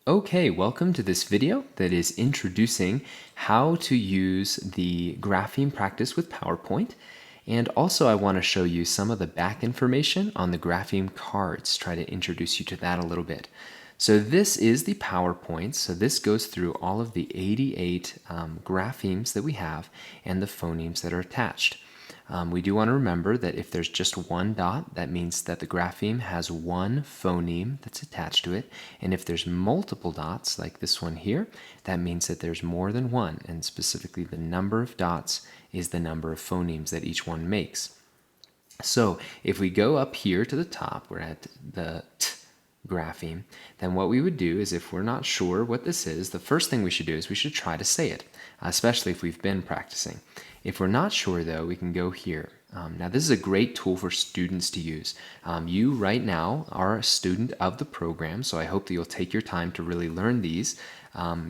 Okay, welcome to this video that is introducing how to use the Grapheme practice with PowerPoint. And also I want to show you some of the back information on the Grapheme cards, try to introduce you to that a little bit. So this is the PowerPoint. So this goes through all of the 88 graphemes that we have and the phonemes that are attached. We do want to remember that if there's just one dot, that means that the grapheme has one phoneme that's attached to it. And if there's multiple dots, like this one here, that means that there's more than one. And specifically, the number of dots is the number of phonemes that each one makes. So if we go up here to the top, we're at the T grapheme, then what we would do is if we're not sure what this is, the first thing we should do is we should try to say it, especially if we've been practicing. If we're not sure though, we can go here. Now this is a great tool for students to use. You right now are a student of the program, so I hope that you'll take your time to really learn these.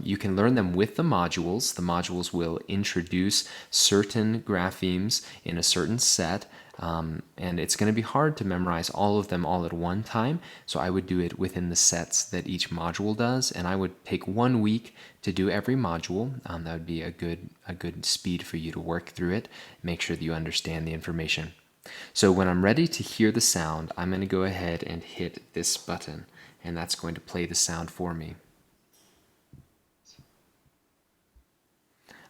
You can learn them with the modules. The modules will introduce certain graphemes in a certain set, and it's going to be hard to memorize all of them all at one time, so I would do it within the sets that each module does, and I would take 1 week to do every module. That would be a good speed for you to work through it, make sure that you understand the information. So when I'm ready to hear the sound, I'm going to go ahead and hit this button, and that's going to play the sound for me.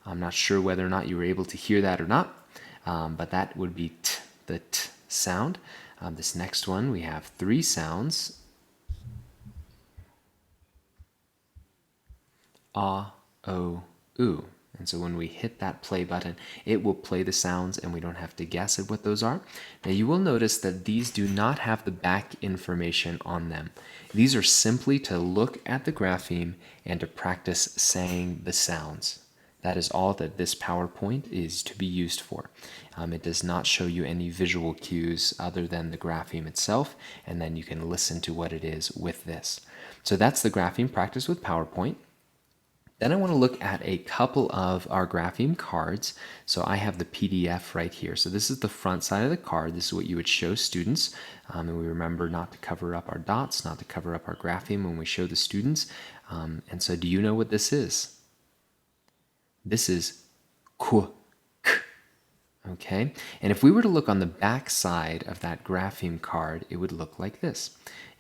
I'm not sure whether or not you were able to hear that or not, but that would be the T sound. This next one, we have 3 sounds. Ah, O, oo. And so when we hit that play button, it will play the sounds and we don't have to guess at what those are. Now you will notice that these do not have the back information on them. These are simply to look at the grapheme and to practice saying the sounds. That is all that this PowerPoint is to be used for. It does not show you any visual cues other than the grapheme itself, and then you can listen to what it is with this. So that's the grapheme practice with PowerPoint. Then I want to look at a couple of our grapheme cards. So I have the PDF right here. So this is the front side of the card. This is what you would show students. And we remember not to cover up our dots, not to cover up our grapheme when we show the students. And so do you know what this is? This is K. Okay, and if we were to look on the back side of that grapheme card, it would look like this.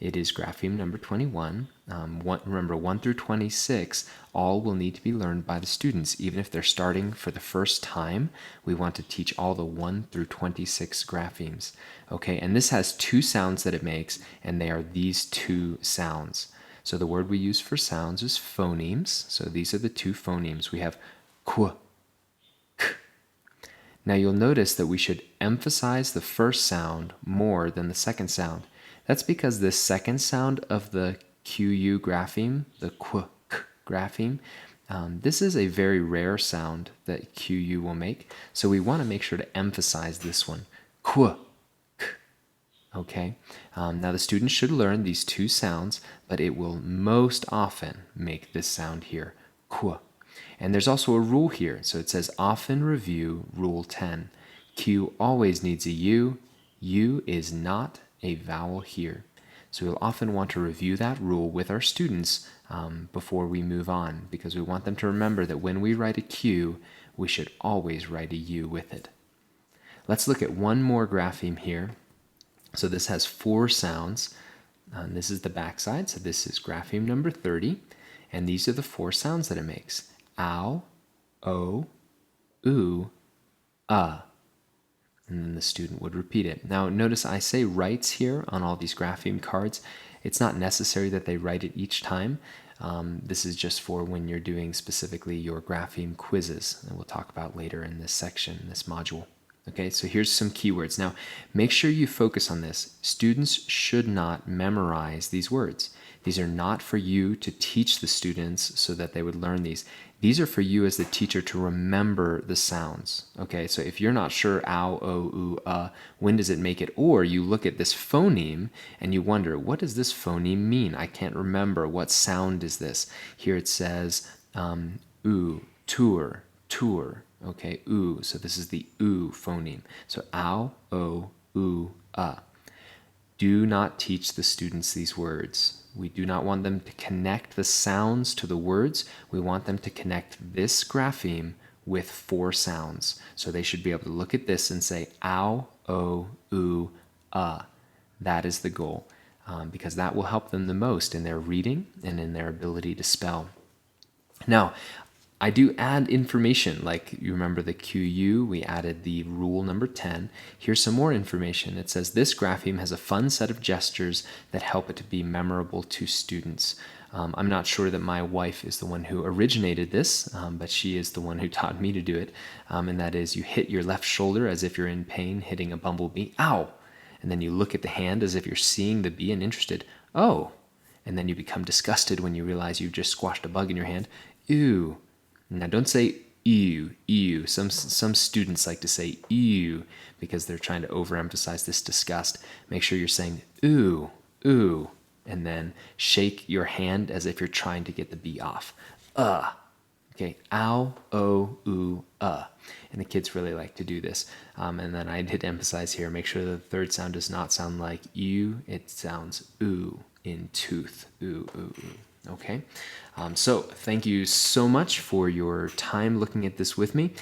It is grapheme number 21. Remember, 1 through 26 all will need to be learned by the students. Even if they're starting for the first time, we want to teach all the 1 through 26 graphemes. Okay, and this has 2 sounds that it makes, and they are these 2 sounds. So the word we use for sounds is phonemes. So these are the 2 phonemes. We have K, K. Now you'll notice that we should emphasize the first sound more than the second sound. That's because this second sound of the QU grapheme, the K grapheme, this is a very rare sound that QU will make. So we want to make sure to emphasize this one, K. Okay, now the student should learn these 2 sounds, but it will most often make this sound here, K. And there's also a rule here. So it says often review Rule 10. Q always needs a U. U is not a vowel here. So we'll often want to review that rule with our students before we move on, because we want them to remember that when we write a Q, we should always write a U with it. Let's look at one more grapheme here. So this has 4 sounds. This is the back side. So this is grapheme number 30. And these are the 4 sounds that it makes. Ow, O, oo, and then the student would repeat it. Now notice I say writes here on all these grapheme cards. It's not necessary that they write it each time. This is just for when you're doing specifically your grapheme quizzes that we'll talk about later in this section, this module. Okay, so here's some keywords. Now, make sure you focus on this. Students should not memorize these words. These are not for you to teach the students so that they would learn these. These are for you as the teacher to remember the sounds. Okay, so if you're not sure, ow, o, oo, when does it make it? Or you look at this phoneme and you wonder, what does this phoneme mean? I can't remember. What sound is this? Here it says, oo, tour, tour. Okay, oo. So this is the oo phoneme. So ow, o, oo, Do not teach the students these words. We do not want them to connect the sounds to the words. We want them to connect this grapheme with 4 sounds. So they should be able to look at this and say ow, o, oo, That is the goal, because that will help them the most in their reading and in their ability to spell. Now, I do add information, like you remember the QU, we added the rule number 10. Here's some more information. It says this grapheme has a fun set of gestures that help it to be memorable to students. I'm not sure that my wife is the one who originated this, but she is the one who taught me to do it. And that is you hit your left shoulder as if you're in pain, hitting a bumblebee, ow! And then you look at the hand as if you're seeing the bee and interested, oh! And then you become disgusted when you realize you've just squashed a bug in your hand, ew! Now don't say ew, ew. Some students like to say ew because they're trying to overemphasize this disgust. Make sure you're saying ooh, ooh, and then shake your hand as if you're trying to get the bee off. Okay, ow, oh, ooh, And the kids really like to do this. And then I did emphasize here, make sure the third sound does not sound like ew, it sounds ooh in tooth, ooh, ooh, ooh. Okay, so thank you so much for your time looking at this with me.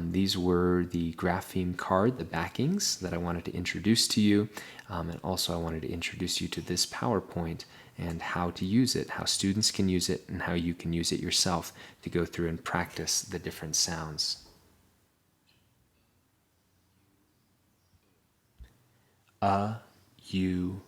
These were the Grapheme card, the backings that I wanted to introduce to you. And also I wanted to introduce you to this PowerPoint and how to use it, how students can use it, and how you can use it yourself to go through and practice the different sounds. U,